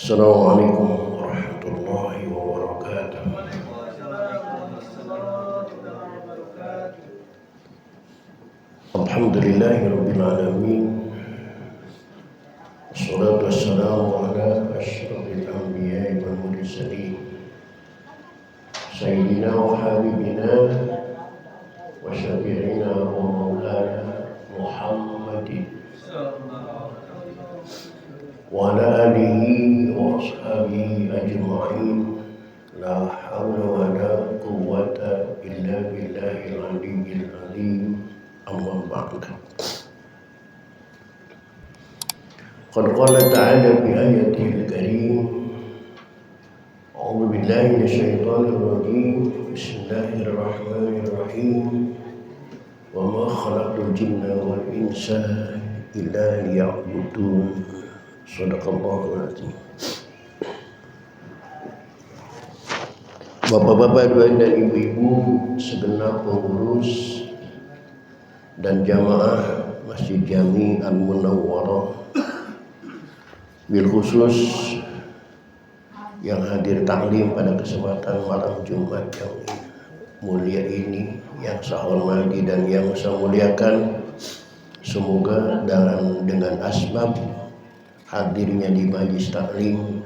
Assalamualaikum warahmatullahi wabarakatuh. Alhamdulillahirabbil alamin. Wassalatu wassalamu ala asyrafil anbiya'i wal mursalin. Sayyidina wa habibina wa syafi'ina wa maulana Muhammadin wa ala alihi wa ashabihi ajma'in. La hawla wa la quwwata illa billahil aliyyil azim. Amma ba'd. Qad qala ta'ala bi ayatihil karim. A'udzu billahi minasyaitonir rajim. Bismillahirrahmanirrahim. Wa ma khalaqtul jinna wal insa illa liya'budun. Shadaqallahul azim. Bapak-bapak dan ibu-ibu, segenap pengurus dan jamaah Masjid Jami Al-Munawwarah, bil khusus yang hadir taklim pada kesempatan malam Jumat yang mulia ini, yang saya hormati dan yang saya muliakan. Semoga dengan asbab hadirnya di majlis taklim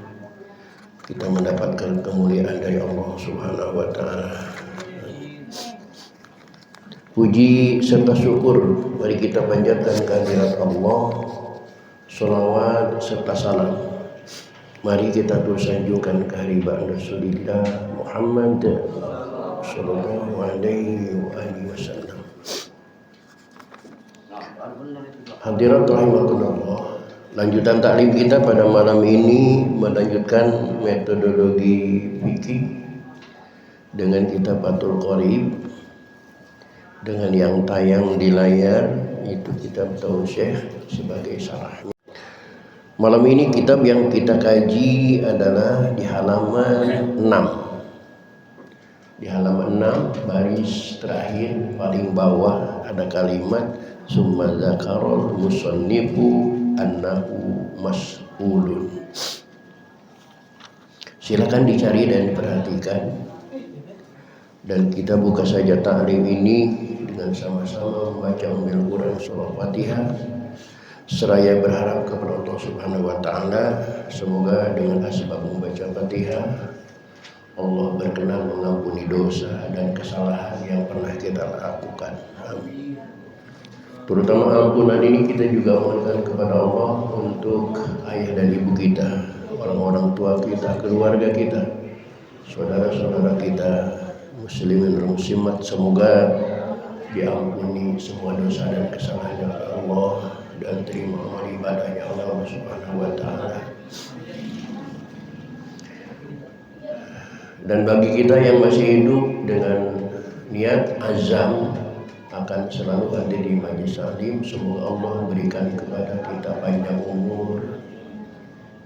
kita mendapatkan kemuliaan dari Allah Subhanahu wa taala. Puji serta syukur mari kita panjatkan kehadirat Allah. Shalawat serta salam mari kita terus sanjungkan ke hadirat Rasulullah Muhammad sallallahu alaihi wasallam. Hadirat rahimakumullah. Lanjutan taklim kita pada malam ini melanjutkan metodologi fikih dengan kitab Fathul Qorib, dengan yang tayang di layar itu kitab Tausyekh sebagai syarahnya. Malam ini kitab yang kita kaji adalah di halaman 6. Di halaman 6 baris terakhir paling bawah ada kalimat summa dzakarul musannifu annahu mas'ulun. Silakan dicari dan diperhatikan, dan kita buka saja taklim ini dengan sama-sama membaca Ummul Quran surah Fatihah seraya berharap kepada Allah Subhanahu wa taala semoga dengan asbab membaca Fatihah Allah berkenan mengampuni dosa dan kesalahan yang pernah kita lakukan. Amin. Terutama ampunan ini kita juga mohonkan kepada Allah untuk ayah dan ibu kita, orang-orang tua kita, keluarga kita, saudara-saudara kita, muslimin dan muslimat. Semoga diampuni semua dosa dan kesalahan oleh Allah dan terima amal ibadahnya Allah Subhanahu wa taala. Dan bagi kita yang masih hidup dengan niat azam akan selalu hadir di majlis taklim, semoga Allah berikan kepada kita panjang umur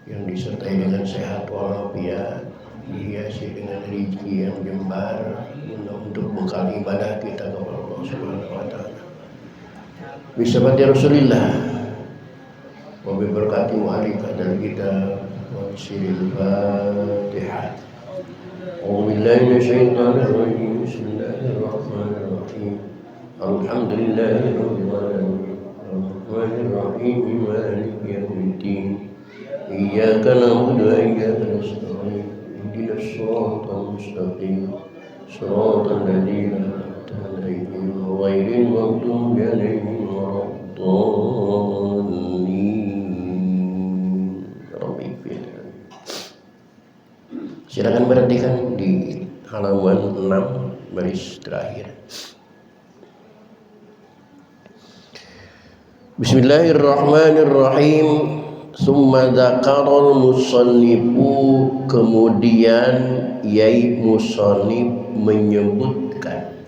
yang disertai dengan sehat walafiat, dihiasi dengan rezeki yang jembar untuk bekal ibadah kita kepada Allah Subhanahu wa taala. Bismillah Rasulillah wa bi barakati mu'alif dan kita wa siril Fatihah. A'udzu billahi minasyaitonir rajim. Bismillahirrahmanirrahim. Alhamdulillahirabbil alamin. Arrahmanir rahim. Maliki yaumiddin. Iyyaka na'budu wa iyyaka nasta'in. Ihdinas siratal mustaqim. Shiratal ladzina an'amta 'alaihim ghairil maghdubi 'alaihim waladdallin. Silakan perhatikan di halaman 6 baris terakhir. Bismillahirrahmanirrahim. Summa dzakarul musannifu, kemudian yai musannif menyebutkan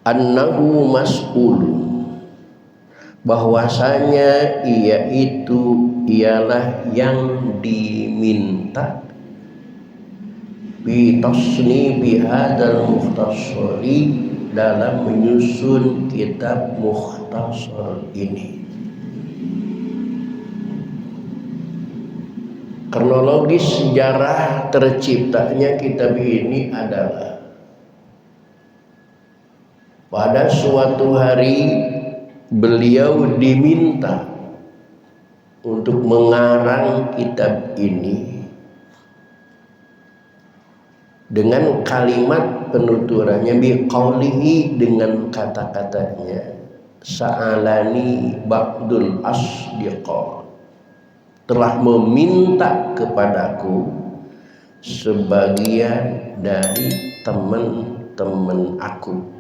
annahu mas'ul, bahwasanya ialah yang diminta bi tasnifi hadzal mukhtasari, dalam menyusun kitab mukhtasar ini. Kronologis sejarah terciptanya kitab ini adalah pada suatu hari beliau diminta untuk mengarang kitab ini dengan kalimat penuturannya biqaulihi, dengan kata-katanya sa'alani ba'dul asdiqa, telah meminta kepadaku sebagian dari teman-teman aku.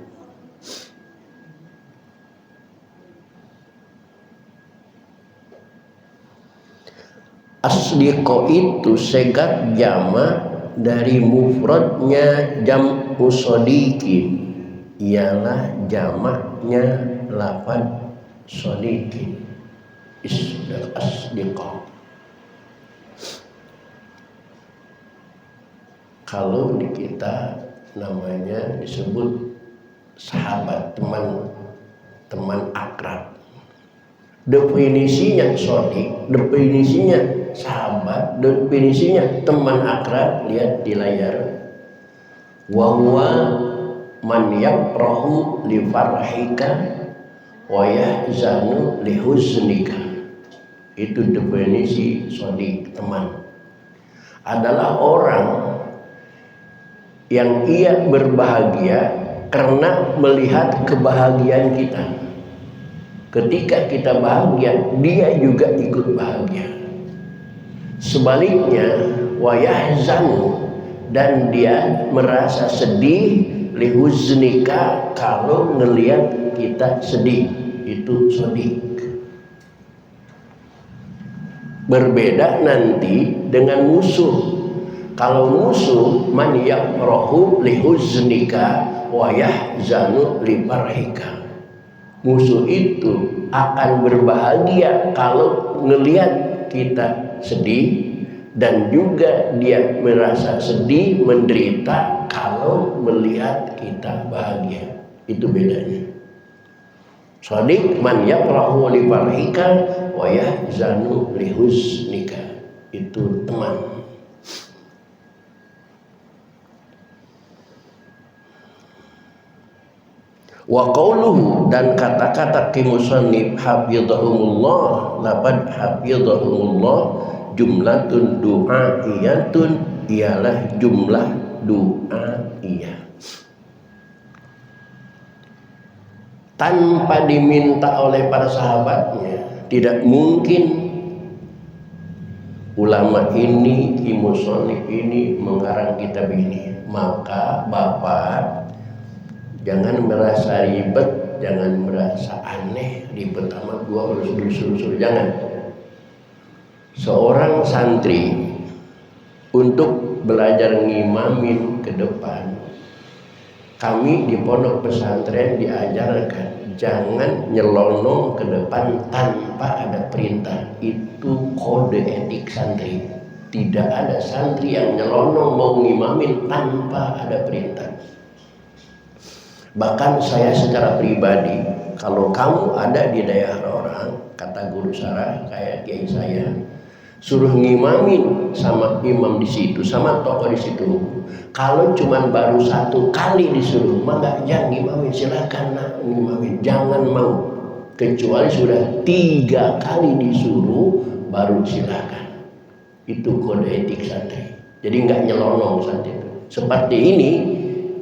Asdiqo itu segat jama dari mufradnya jam'u shodiqin, ialah jamaknya lafaz shodiqin, isdaq asdiqo. Kalau di kita namanya disebut sahabat, teman akrab. Definisinya shodiq, definisinya sahabat, definisinya teman akrab, lihat di layar. Wa huwa man yafrahu li farhika wa yahzanu li huznika. Itu definisi shodiq, teman. Adalah orang yang ia berbahagia karena melihat kebahagiaan kita. Ketika kita bahagia, dia juga ikut bahagia. Sebaliknya, wa yahzanu, dan dia merasa sedih lihuznika, kalau ngelihat kita sedih. Itu shodiq. Berbeda nanti dengan musuh. Kalau musuh, man yafrahu lihuznika wa yahzanu lifarhika. Musuh itu akan berbahagia kalau ngelihat kita sedih, dan juga dia merasa sedih, menderita kalau melihat kita bahagia. Itu bedanya. Shodiq man yafrahu li farhika wa yahzanu li huznika. Itu teman. Wa qauluhu, dan kata-kata musannif hafizahumullah, lafaz hafizahumullah jumlatun du'aiyatun, ialah jumlah du'aiyah. Tanpa diminta oleh para sahabatnya, tidak mungkin ulama ini, musannif ini mengarang kitab ini. Maka Bapak jangan merasa ribet, jangan merasa aneh, ribet amat gua harus disuruh-suruh, jangan. Seorang santri untuk belajar ngimamin ke depan, kami di pondok pesantren diajarkan jangan nyelonong ke depan tanpa ada perintah. Itu kode etik santri. Tidak ada santri yang nyelonong mau ngimamin tanpa ada perintah. Bahkan saya secara pribadi, kalau kamu ada di daerah orang, kata guru sarah kayak kiai saya, suruh ngimamin sama imam di situ, sama tokoh di situ. Kalau cuman baru satu kali disuruh, maka jangan ngimamin, silakan nak ngimamin, jangan mau. Kecuali sudah 3 kali disuruh, baru silakan. Itu kode etik santri. Jadi nggak nyelonong santri. Seperti ini.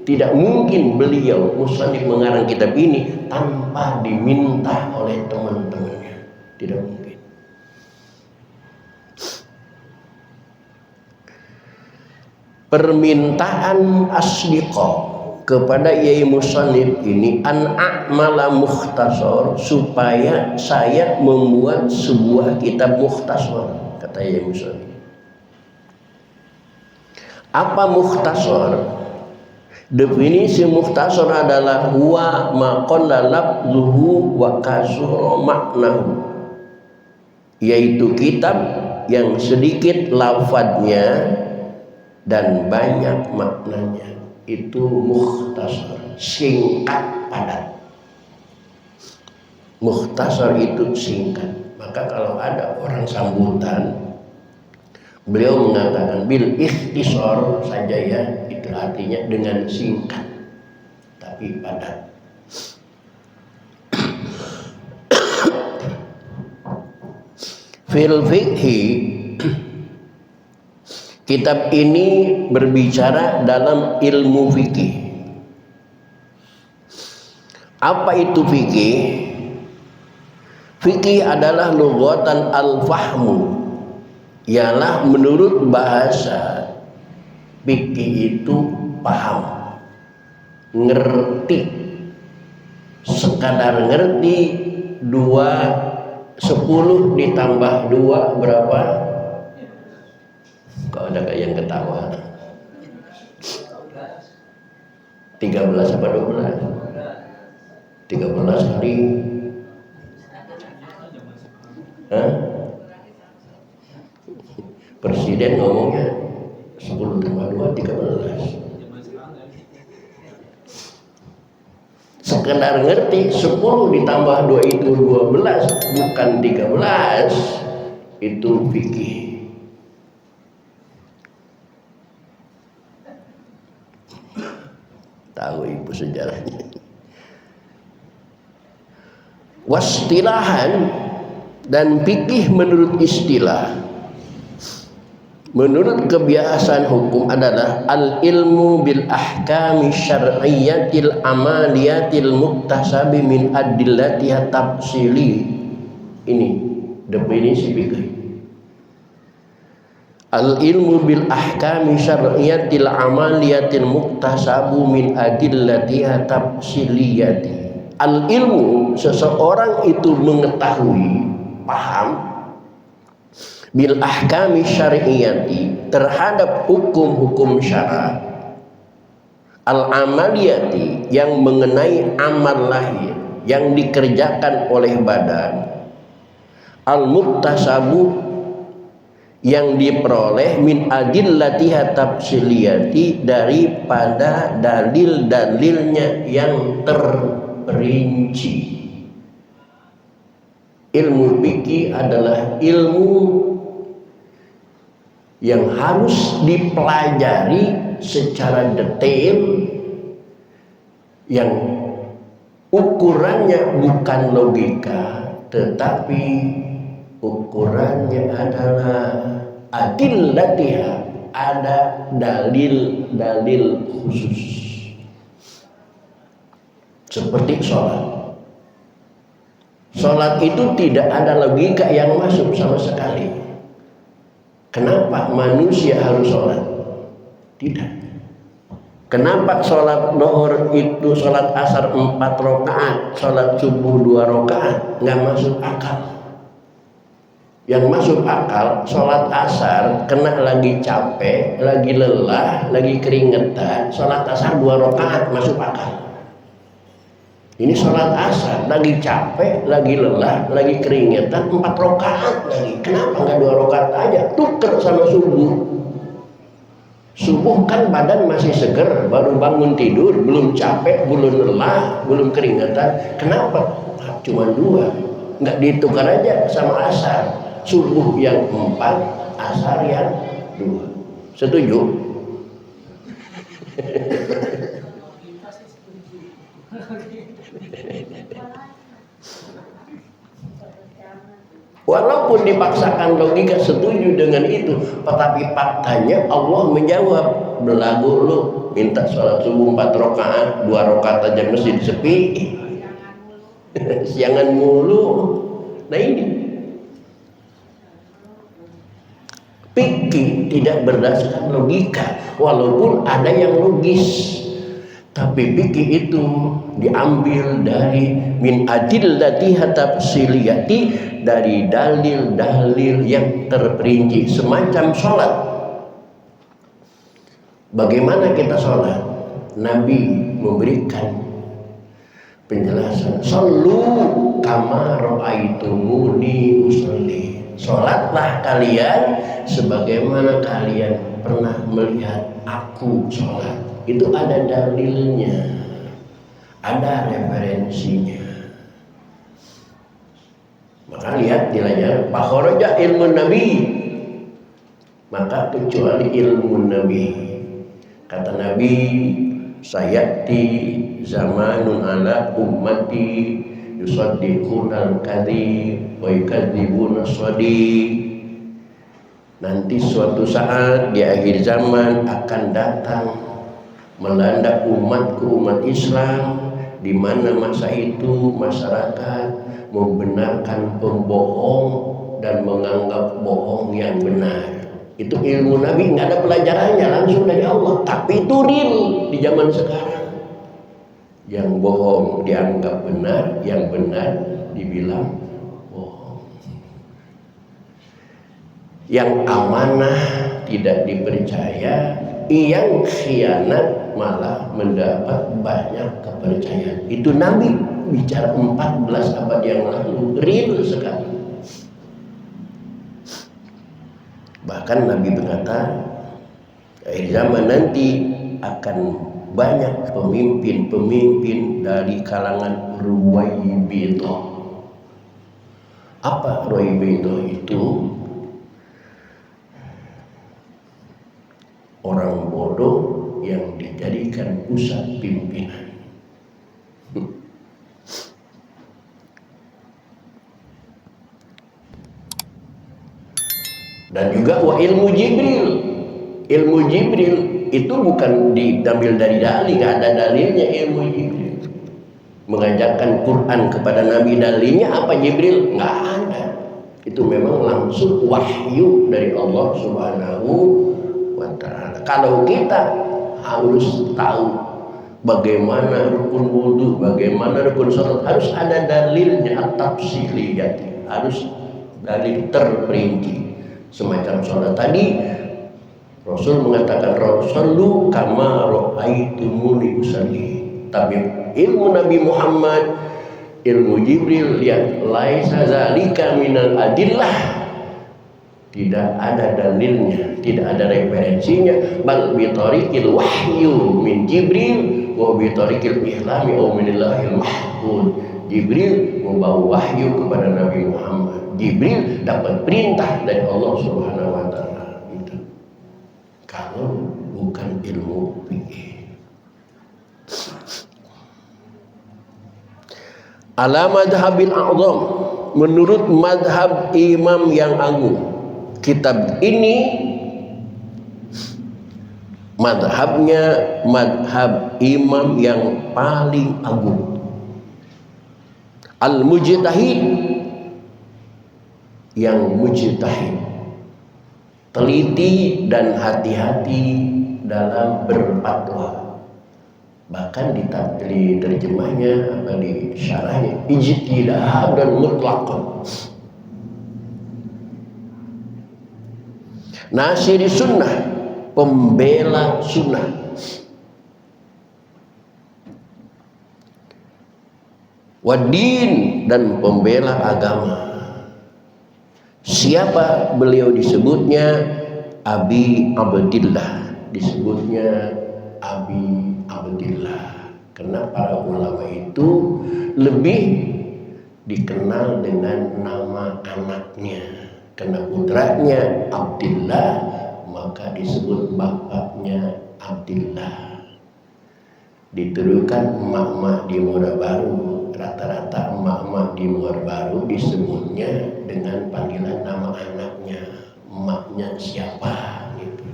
Tidak mungkin beliau musannif mengarang kitab ini tanpa diminta oleh teman-temannya. Tidak mungkin. Permintaan asdiqo kepada Yai musannif ini an a'mala mukhtasar, supaya saya membuat sebuah kitab mukhtasar, kata Yai musannif. Apa mukhtasar? Definisi mukhtasar adalah huwa ma qalla lafzuhu wa kasura maknahu, yaitu kitab yang sedikit lafadznya dan banyak maknanya. Itu mukhtasar, singkat padat. Mukhtasar itu singkat. Maka kalau ada orang sambutan Beliau mengatakan bil ikhtisar saja ya, itu artinya dengan singkat tapi padat. Fil fiqhi, kitab ini berbicara dalam ilmu fikih. Apa itu fikih? Fikih adalah lughatan al-fahmu, ialah menurut bahasa fikih itu paham, ngerti, sekadar ngerti. 10 ditambah 2 berapa? Kok ada kayak yang ketawa? 13 apa 12? 13 kali. Hah? Presiden ngomongnya 10 tambah 2 13. Sekedar ngerti 10 ditambah 2 itu 12, bukan 13. Itu fikih. Tahu ibu sejarahnya. Wastilahan, dan fikih menurut istilah, menurut kebiasaan hukum adalah al ilmu bil ahkami syar'iyyatil amaliyatil muktasabi min adillatiha tafsili. Ini definisi fikih. Al ilmu bil ahkami syar'iyyatil amaliyatil muktasabu min adillatiha tafsiliyati. Al ilmu, seseorang itu mengetahui, paham, bil ahkami syar'iyyati, terhadap hukum-hukum syara', al amaliyati, yang mengenai amal lahir yang dikerjakan oleh badan, al muktasabu, yang diperoleh min adillatiha tafsiliyati, daripada dalil-dalilnya yang terperinci. Ilmu fikih adalah ilmu yang harus dipelajari secara detail, yang ukurannya bukan logika, tetapi ukurannya adalah adillatiha, ada dalil-dalil khusus. Seperti sholat. Sholat itu tidak ada logika yang masuk sama sekali. Kenapa manusia harus sholat? Tidak. Kenapa sholat duhur itu, sholat asar 4 rakaat, sholat subuh 2 rakaat? Nggak masuk akal. Yang masuk akal, sholat asar kena lagi capek, lagi lelah, lagi keringetan, sholat asar 2 rakaat masuk akal. Ini sholat asar, lagi capek, lagi lelah, lagi keringetan, 4 rakaat lagi. Kenapa nggak 2 rakaat aja? Tuker sama subuh. Subuh kan badan masih seger, baru bangun tidur, belum capek, belum lelah, belum keringetan. Kenapa? Cuma 2. Nggak ditukar aja sama asar. Subuh yang 4, asar yang 2. Setuju? Walaupun dipaksakan logika setuju dengan itu, tetapi faktanya Allah menjawab, belagu lu minta sholat subuh 4 rakaat, 2 rakaat aja masjid sepi, siangan mulu. Nah ini fikih tidak berdasarkan logika, walaupun ada yang logis, tapi fikih itu diambil dari min adillatiha tafsiliyati, dari dalil-dalil yang terperinci. Semacam sholat. Bagaimana kita sholat? Nabi memberikan penjelasan, shollu kama ra'aitumuni usolli. Sholatlah kalian sebagaimana kalian pernah melihat aku sholat. Itu ada dalilnya, ada referensinya. Maka lihat nilainya, fakharaja ilmu Nabi, maka kecuali ilmu Nabi. Kata Nabi, sayati zamanun ala ummati yusaddiqunal kadhib wa yukadzibuna shadiq. Nanti suatu saat di akhir zaman akan datang melanda umat Islam, di mana masa itu masyarakat membenarkan pembohong dan menganggap bohong yang benar. Itu ilmu Nabi, nggak ada pelajarannya, langsung dari Allah. Tapi itu real di zaman sekarang. Yang bohong dianggap benar, yang benar dibilang bohong. Yang amanah tidak dipercaya, yang khianat malah mendapat banyak kepercayaan. Itu Nabi bicara 14 abad yang lalu, real sekali. Bahkan Nabi berkata, akhir zaman nanti akan banyak pemimpin-pemimpin dari kalangan Ruwaibidhah. Apa Ruwaibidhah itu? Orang bodoh yang dijadikan pusat pimpinan. Dan juga ilmu Jibril. Ilmu Jibril itu bukan diambil dari dalil, nggak ada dalilnya ilmu Jibril. Mengajarkan Quran kepada Nabi, dalilnya apa Jibril? Nggak ada. Itu memang langsung wahyu dari Allah Subhanahu wa ta'ala. Kalau kita harus tahu bagaimana rukun wudu, bagaimana rukun salat, harus ada dalilnya, at-tafsiliyat, harus dalil terperinci. Semacam sholat tadi, Rasul mengatakan Rasulullah kama ra'aitumuni usalli. Tapi ilmu Nabi Muhammad, ilmu Jibril, lihat laisa zalika minal adillah. Tidak ada dalilnya, tidak ada referensinya. Bal bi tariqil wahyu min Jibril wa bi tariqil ihlami aw minillahil mahfuz. Jibril membawa wahyu kepada Nabi Muhammad. Jibril dapat perintah dari Allah Subhanahu wa ta'ala. Itu kalau bukan ilmu fikih. Ala madhabil a'zam, menurut madhab imam yang agung. Kitab ini madhabnya madhab imam yang paling agung, al-mujtahid, yang mujtahid, teliti dan hati-hati dalam berfatwa. Bahkan di terjemahnya apa, di syarahnya, ijtihad dan mutlaq. Nasiri sunnah, pembela sunnah. Wadin, dan pembela agama. Siapa beliau disebutnya? Abi Abdillah, disebutnya Abi Abdillah. Karena para ulama itu lebih dikenal dengan nama anaknya. Karena putranya Abdillah, maka disebut bapaknya Abdillah. Diturukan emak-emak di Muara Baru, rata-rata emak-emak di Muara Baru disebutnya dengan panggilan nama anaknya, emaknya siapa gitu.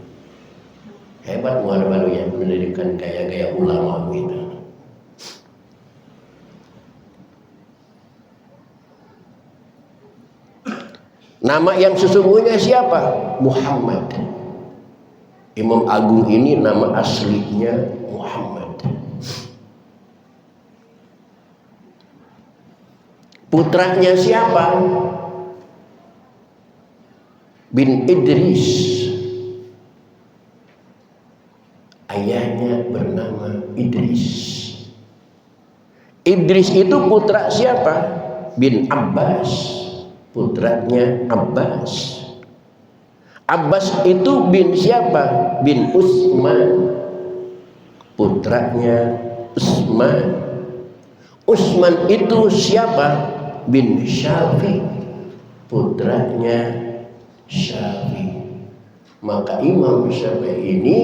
Hebat Muara Baru ya, mendirikan gaya-gaya ulama gitu. Nama yang sesungguhnya siapa? Muhammad. Imam Agung ini nama aslinya Muhammad. Putranya siapa? Bin Idris. Ayahnya bernama Idris. Idris itu putra siapa? Bin Abbas. Putranya Abbas. Abbas itu bin siapa? Bin Utsman. Putranya Utsman. Utsman itu siapa? Bin Syafi. Putranya Syafi. Maka Imam Syafi'i ini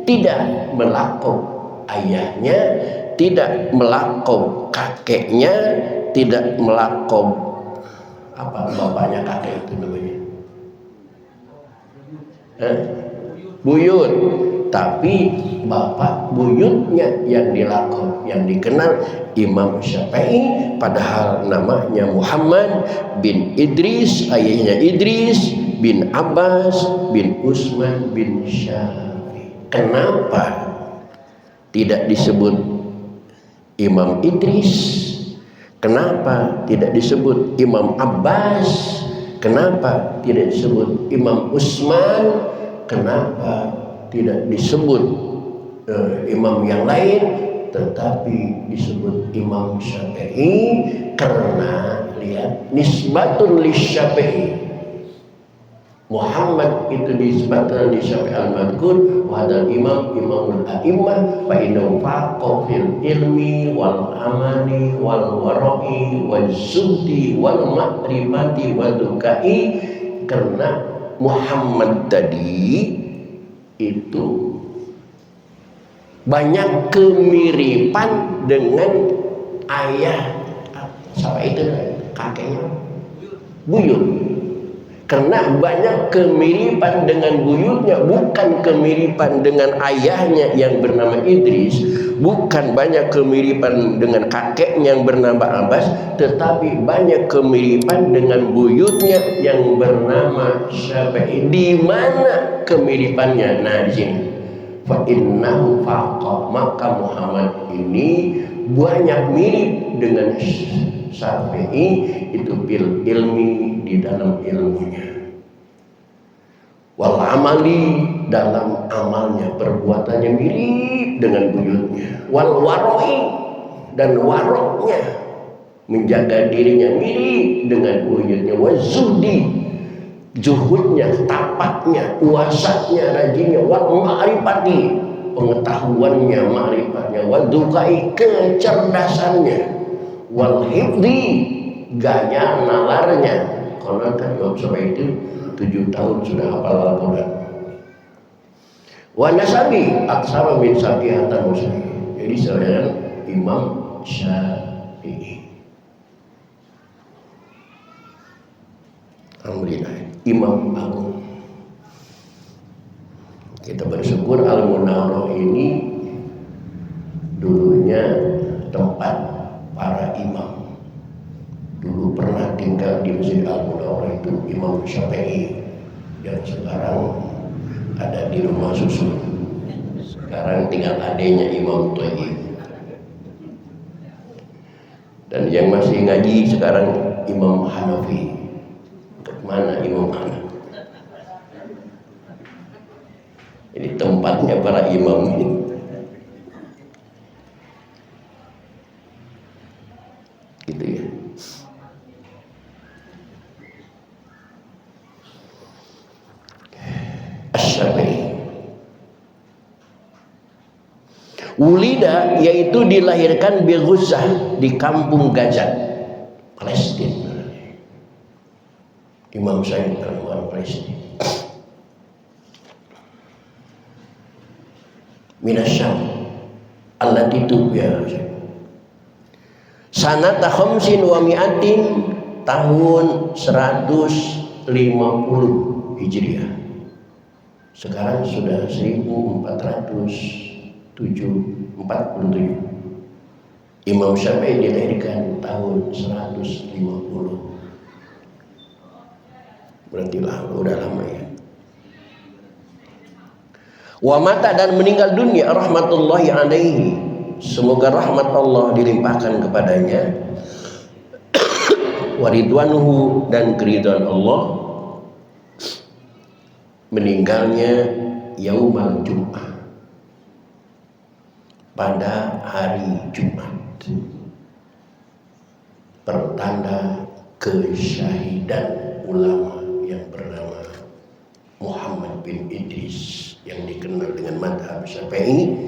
tidak melakop ayahnya, tidak melakop kakeknya, tidak melakop apa bapaknya kakek itu namanya, buyut, tapi bapak buyutnya yang dilakop, yang dikenal Imam Syafi'i, padahal namanya Muhammad bin Idris, ayahnya Idris bin Abbas bin Utsman bin Syafi'i. Kenapa tidak disebut Imam Idris? Kenapa tidak disebut Imam Abbas? Kenapa tidak disebut Imam Utsman? Kenapa tidak disebut imam yang lain, tetapi disebut Imam Syafi'i? Karena lihat, nisbatun li Syafi'i, Muhammad itu disebutkan di Syafi'i al-Madkur, wa hadal imam imamul a'immah fa innahu faqa fil ilmi wal amali wal wara'i wal zuhdi wal ma'rifati wal dukai. Karena Muhammad tadi itu banyak kemiripan dengan ayah, siapa itu kakeknya, buyut. Karena banyak kemiripan dengan buyutnya, bukan kemiripan dengan ayahnya yang bernama Idris, bukan banyak kemiripan dengan kakeknya yang bernama Abbas, tetapi banyak kemiripan dengan buyutnya yang bernama Syafi'i. Di mana kemiripannya? Nah, di sini. Fa innahu faqa, maka Muhammad ini banyak mirip dengan Syafi'i itu bil ilmi, di dalam ilmunya, wal amali, dalam amalnya, perbuatannya mirip dengan buyutnya, wal waroi, dan waroknya, menjaga dirinya mirip dengan buyutnya, wal zuhdi, zuhudnya, tapatnya, puasanya, rajinnya, wal ma'rifati, pengetahuannya, ma'rifatnya, wal dukai, kecerdasannya, wal hifdi, gaya nalarnya. Karena kan Imam Syafi'i itu 7 tahun sudah hafal Al-Quran. Wa nasabi aksara min sabihatan muslim. Jadi saya Imam Syafi'i, alhamdulillah, Imam Agung. Kita bersyukur Al-Munawwarah ini dulunya tempat para imam. Dulu pernah tinggal di Masjid Al-Munawwarah itu Imam Syafi'i, yang sekarang ada di rumah susu. Sekarang tinggal adanya Imam Thayyib. Dan yang masih ngaji sekarang Imam Hanafi. Kemana Imam Hanafi? Ini tempatnya para imam ini. Gitu ya. Asy-Syafi'i Wulida, yaitu dilahirkan di Ghuzah, di kampung Gazat, Palestina. Imam Syafi'i orang Palestina. Minasyam allati tubiya sanata khamsin wa mi'atin, tahun 150 Hijriah. Sekarang sudah 1447. Imam Syafi'i dilahirkan tahun 150. Berarti udah lama ya. Wa mata, dan meninggal dunia, rahmatullahi alaihi, semoga rahmat Allah dilimpahkan kepadanya, waridwanuhu, dan keridhaan Allah, meninggalnya yaumal Jum'ah, pada hari Jumat, pertanda kesyahidan ulama yang bernama Muhammad bin Idris, yang dikenal dengan mazhab Syafi'i,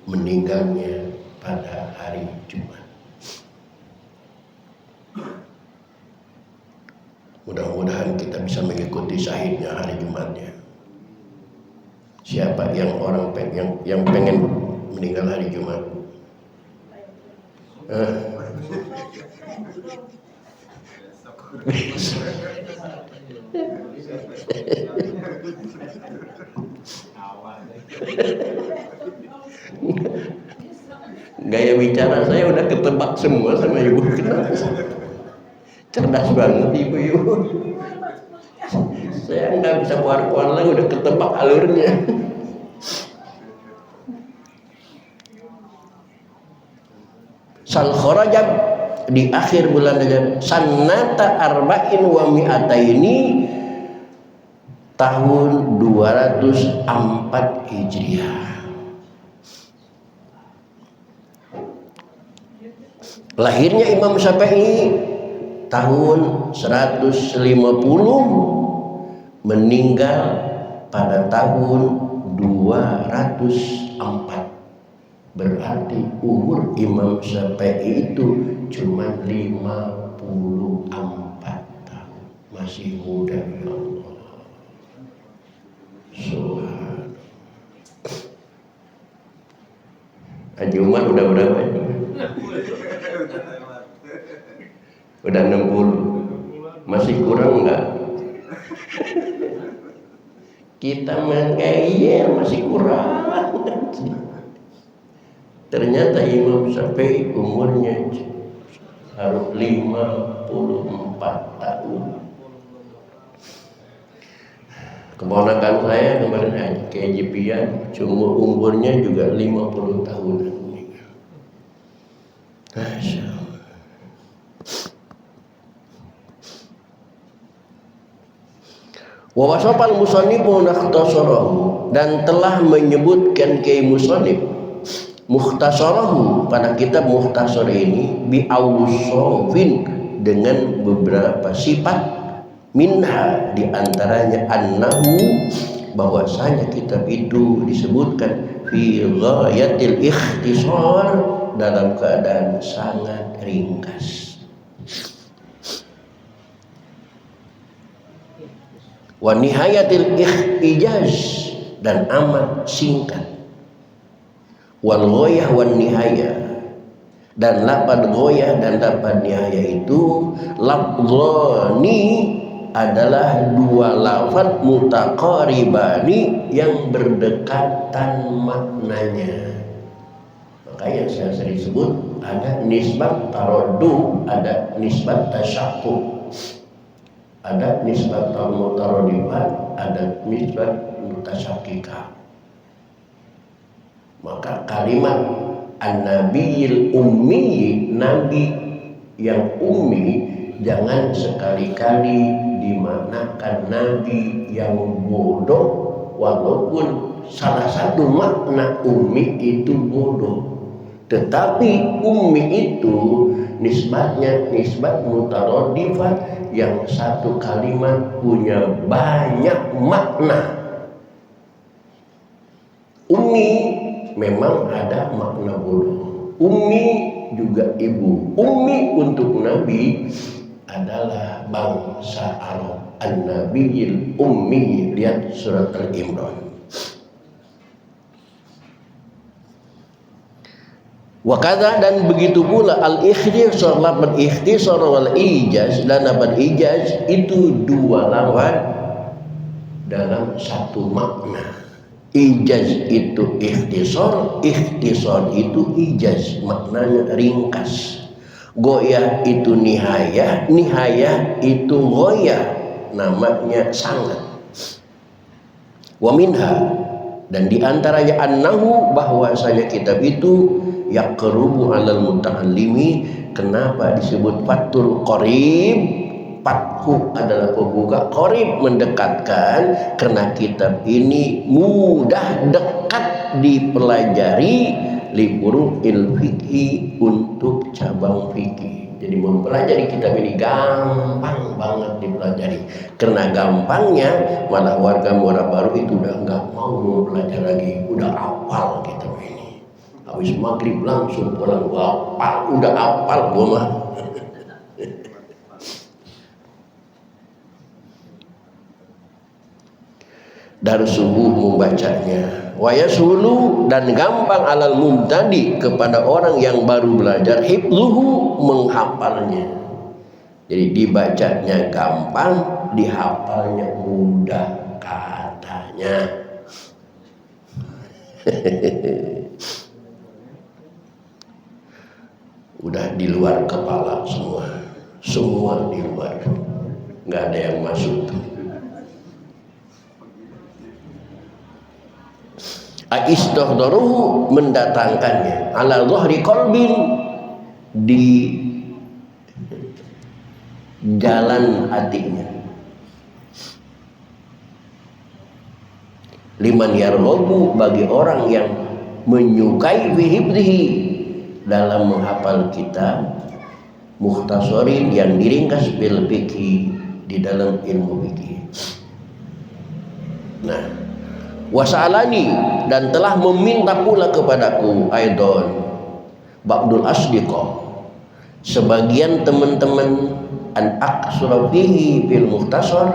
meninggalnya pada hari Jumat. Mudah-mudahan kita bisa mengikuti syahidnya hari Jumatnya. Siapa yang yang pengen meninggal hari Jumat? Gaya bicara saya udah ketebak semua sama ibu. Kenapa? Cerdas banget ibu-ibu. Saya nggak bisa keluar-keluar lagi, udah ketebak alurnya. Sal kharajab di akhir bulan Rajab sanata arba'in wa mi'ataini tahun 204 Hijriah. Lahirnya Imam Syafi'i tahun 150, meninggal pada tahun 204. Berarti umur Imam Syafi'i itu cuma 54 tahun. Masih muda, ya Allah. Subhanallah. Haji Umar udah berapa ini? Udah 60. Masih kurang enggak? Kita mengayal masih kurang. Ternyata Imam Syafi'i umurnya harus 54 tahun. Keponakan saya kemarin ke Jipian, cuma umurnya juga 50 tahun. Masya Allah. Wa wasafal musannifu mukhtasarahu, dan telah menyebutkan Kiai Musannif mukhtasarahu pada kitab mukhtasar ini bi awsafin, dengan beberapa sifat, minha di antaranya annahu, bahwasanya kitab itu disebutkan fi ghayatil ikhtisar, dalam keadaan sangat ringkas, wa nihayatil ijaz, dan amat singkat, wal ghoyah wan nihayah, dan lafaz ghoyah dan lafaz nihayah itu lafzani, adalah dua lafaz mutaqaribani, yang berdekatan maknanya. Makanya saya sering sebut ada nisbat taraddu, ada nisbat tasyakku, ada nisbat mutaradifat, ada nisbat mutasyakika. Maka kalimat an-nabiyil ummi, nabi yang ummi, jangan sekali-kali dimaknakan nabi yang bodoh, walaupun salah satu makna ummi itu bodoh. Tetapi ummi itu nisbatnya nisbat mutaradifat, yang satu kalimat punya banyak makna. Ummi memang ada makna bodoh. Ummi juga ibu. Ummi untuk Nabi adalah bangsa Arab. An-Nabiyil Ummi, lihat surat Al-Imran. Wakada, dan begitu pula al-ikhtisar, lafaz ikhtisar wal ijaz, dan lafaz ijaz itu dua lafaz dalam satu makna. Ijaz itu ikhtisar, ikhtisar itu ijaz, maknanya ringkas. Goyah itu nihayah, nihayah itu goyah, namanya sangat. Wa minha, dan diantaranya annahu, bahwasanya kitab itu yaqrubu alal muta'allimi. Kenapa disebut fathul qarib? Fathu adalah pembuka, qarib mendekatkan, karena kitab ini mudah, dekat dipelajari, li furu'il fikhi, untuk cabang fikih. Jadi mempelajari kitab ini gampang banget dipelajari. Karena gampangnya, malah warga Muara Baru itu udah nggak mau belajar lagi, udah hafal kitab ini. Habis maghrib langsung pulang, udah hafal gua mah. darsuhu membacanya, wa yasulu dan gampang alal mubtadi kepada orang yang baru belajar, hifdzuhu menghafalnya. Jadi dibacanya gampang, dihafalnya mudah katanya. Udah di luar kepala semua di luar, nggak ada yang masuk. Aistaghdaruhu mendatangkannya, ala dhahri qalbin di jalan hatinya. Liman yarghabu bagi orang yang menyukai fi hifdzihi dalam menghafal kitab mukhtasarin yang diringkas bil fikih di dalam ilmu fikih. Nah, wasalani dan telah meminta pula kepadaku aidon ba'dul asdiqa sebagian teman-teman an aqsura fihi bil mukhtasar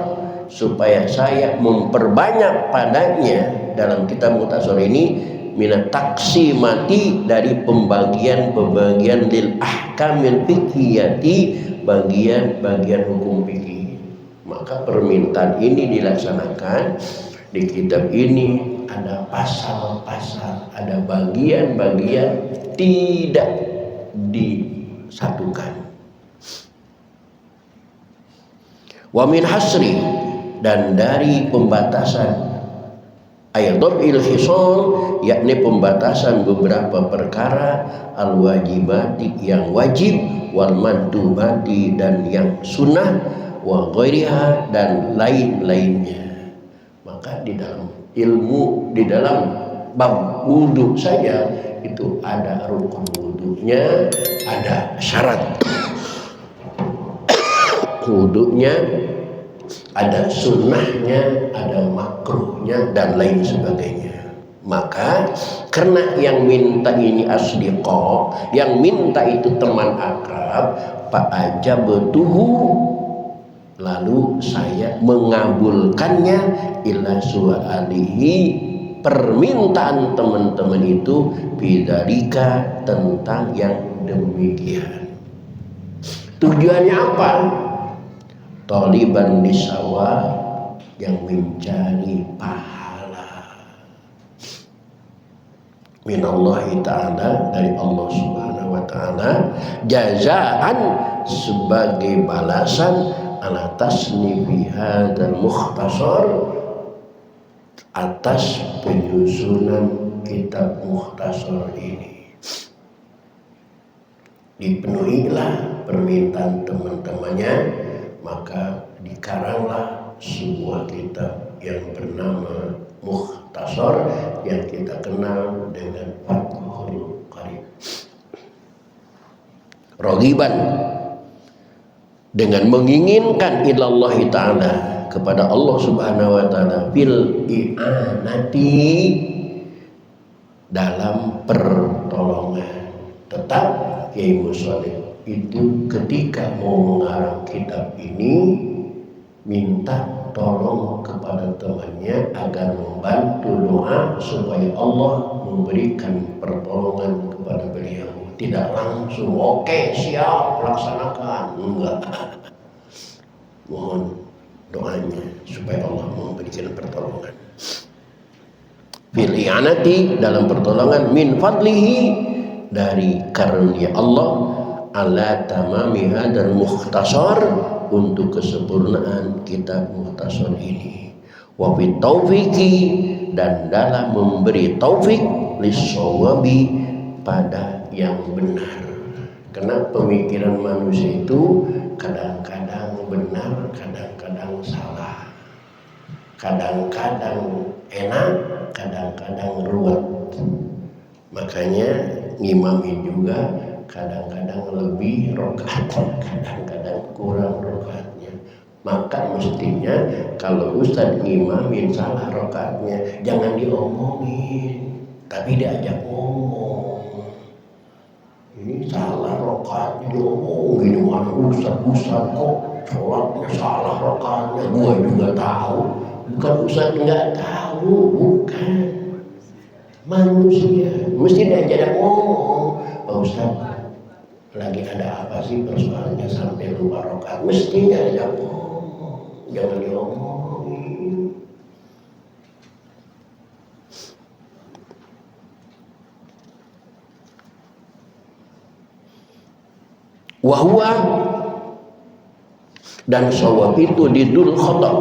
supaya saya memperbanyak padanya dalam kitab mukhtasar ini minat taksimati dari pembagian lil ahkamil fiqhiyati bagian-bagian hukum fikih. Maka permintaan ini dilaksanakan di kitab ini. Ada pasal-pasal, ada bagian-bagian tidak disatukan. Wa min hasri dan dari pembatasan ayadul hisol yakni pembatasan beberapa perkara al wajibati yang wajib wal mandubati dan yang sunnah wa ghairiha dan lain-lainnya. Maka di dalam ilmu, di dalam bab wudu saja itu ada rukun wudunya, ada syarat wudunya, ada sunnahnya, ada makruhnya dan lain sebagainya. Maka karena yang minta ini asdiqo, yang minta itu teman akrab, fa ajabtuhu lalu saya mengabulkannya ila su'alihi permintaan teman-teman itu bidzalika tentang yang demikian. Tujuannya apa? Taliban nisawa yang mencari pahala minallahi ta'ala dari Allah subhanahu wa ta'ala jazaan sebagai balasan ala tasnifi hadzal mukhtasar atas penyusunan kitab mukhtasar ini. Dipenuhilah permintaan teman-temannya, maka dikaranglah sebuah kitab yang bernama Mukhtasar yang kita kenal dengan Fathul Qarib. Raghiban dengan menginginkan ilallahi ta'ala kepada Allah subhanahu wa ta'ala bil i'anati dalam pertolongan. Tetap Kiai Musholeh itu ketika mau mengarang kitab ini minta tolong kepada temannya agar membantu doa supaya Allah memberikan pertolongan kepada beliau. Tidak langsung oke siap laksanakan, enggak. Mohon doanya supaya Allah memberikan pertolongan. Fil i'anati dalam pertolongan min fadlihi dari karunia Allah ala tamami hadzal mukhtasar untuk kesempurnaan kitab mukhtasar ini wa fi taufiqi dan dalam memberi taufik lis-shawabi pada yang benar. Karena pemikiran manusia itu kadang-kadang benar, kadang-kadang salah, kadang-kadang enak, kadang-kadang ruwet. Makanya ngimamin juga kadang-kadang lebih rokaat, kadang-kadang kurang rokaatnya. Maka mestinya kalau Ustadz ngimamin salah rokaatnya jangan diomongin, tapi diajak ngomong. Ini salah rokaatnya diomongin, mana Ustadz kok sholatnya salah rokaatnya, gue juga tahu. Bukan Ustaz nggak tahu, bukan. Manusia mesti diajar ngomong. Pak Ustaz, lagi ada apa sih persoalannya sampai lupa rokaat? Mestinya ada ngomong, jangan diomongin. Wahwa dan shawab itu didul khata,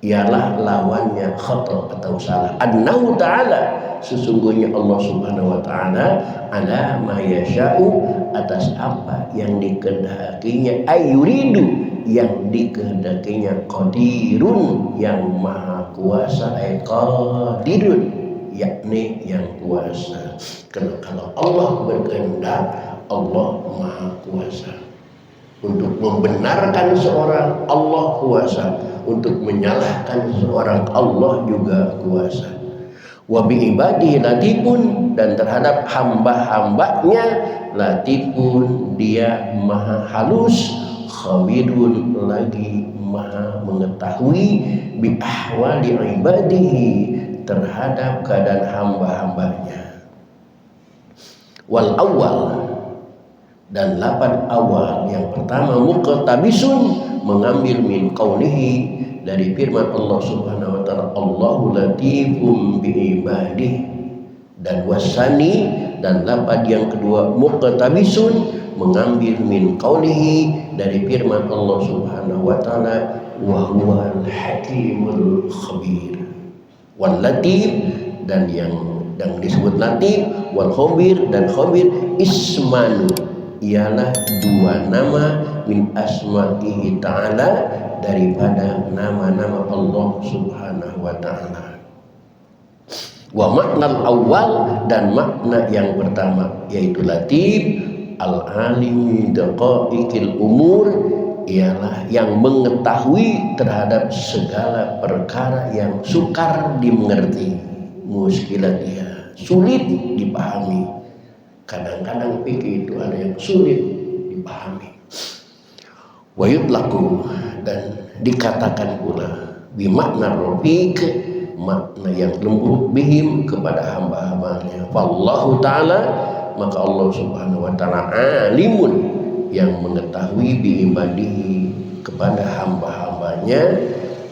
ialah lawannya khata atau salah. Annahu ta'ala, sesungguhnya Allah subhanahu wa ta'ala, ala ma yasha'u, atas apa yang dikehendakinya, ayuridu, yang dikehendakinya, qadirun, yang maha kuasa, qadirun, yakni yang kuasa. Karena kalau Allah berkehendak, Allah maha kuasa. Untuk membenarkan seorang, Allah kuasa. Untuk menyalahkan seorang, Allah juga kuasa. Wa bi ibadihi latifun, dan terhadap hamba-hambanya latifun, dia maha halus, khabirun, lagi maha mengetahui, bi ahwali ibadihi, terhadap keadaan hamba-hambanya. Wal awal, dan lapan awal yang pertama, muqtabisun, mengambil min qaulihi, dari firman Allah subhanahu wa ta'ala, Allahu latifum bi ibadihi. Dan wasani, dan lapan yang kedua, muqtabisun, mengambil min qaulihi, dari firman Allah subhanahu wa ta'ala, wa huwal hakimul khabir. Wal latif, dan yang disebut latif, wal khabir, dan khabir, ismanu, ialah dua nama min asma'ihi ta'ala, daripada nama-nama Allah subhanahu wa ta'ala. Wa makna awal, dan makna yang pertama yaitu latif, al-alim daqaiqil umur, ialah yang mengetahui terhadap segala perkara yang sukar dimengerti, muskilatnya, sulit dipahami. Kadang-kadang fikih itu ada yang sulit dipahami. Wa yutlaqu, dan dikatakan pula bimakna rafiq, makna yang lembut, bihim, kepada hamba-hambanya. Wallahu ta'ala, maka Allah subhanahu wa ta'ala alimun, yang mengetahui bi ibadihi, kepada hamba-hambanya,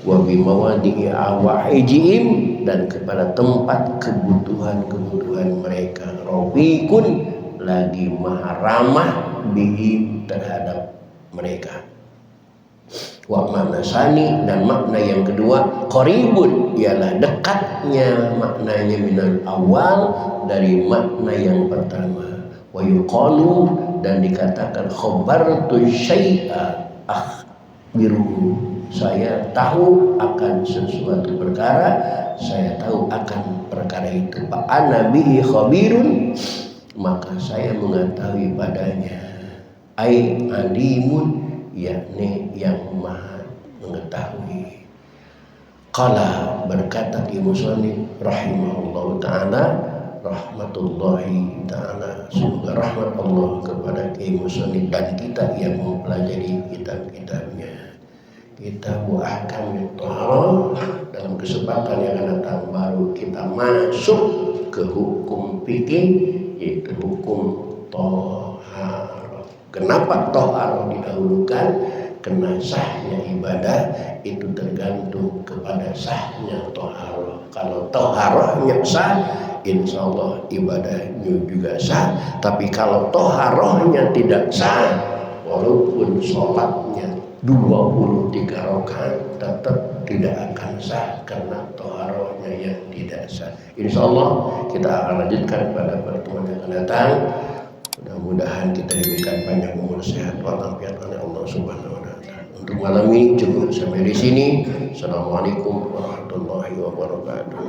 wa bi mawadi'i awaijihim, dan kepada tempat kebutuhan-kebutuhan mereka. Rafiqun, lagi maha ramah, bihim, terhadap mereka. Wa manasani, dan makna yang kedua, qaribun, ialah dekatnya maknanya minal awal, dari makna yang pertama. Wa yuqalu, dan dikatakan khabartu syai'a akhbiruhu, saya tahu akan sesuatu perkara, saya tahu akan perkara itu. Fa ana bihi khabirun, maka saya mengetahui padanya. Ai alimun, yakni yang maha mengetahui. Qala, berkata Musannif rahimahullahu ta'ala, rahmatullahi ta'ala, semoga rahmat Allah kepada Musannif dan kita yang mempelajari kitab-kitabnya. Kitab Ahkamut Thaharah. Dalam kesempatan yang akan datang baru kita masuk ke hukum fikih, yaitu hukum thaharah. Kenapa thaharah didahulukan? Karena sahnya ibadah itu tergantung kepada sahnya thaharah. Kalau thaharahnya sah, insya Allah ibadahnya juga sah. Tapi kalau thaharahnya tidak sah, walaupun sholatnya 23 rakaat tetap tidak akan sah, karena thaharahnya yang tidak sah. Insya Allah kita akan lanjutkan pada pertemuan yang akan datang. Mudah-mudahan kita diberikan banyak umur sehat walafiat oleh Allah subhanahu wa ta'ala. Untuk malam ini cukup sampai di sini. Assalamualaikum warahmatullahi wabarakatuh.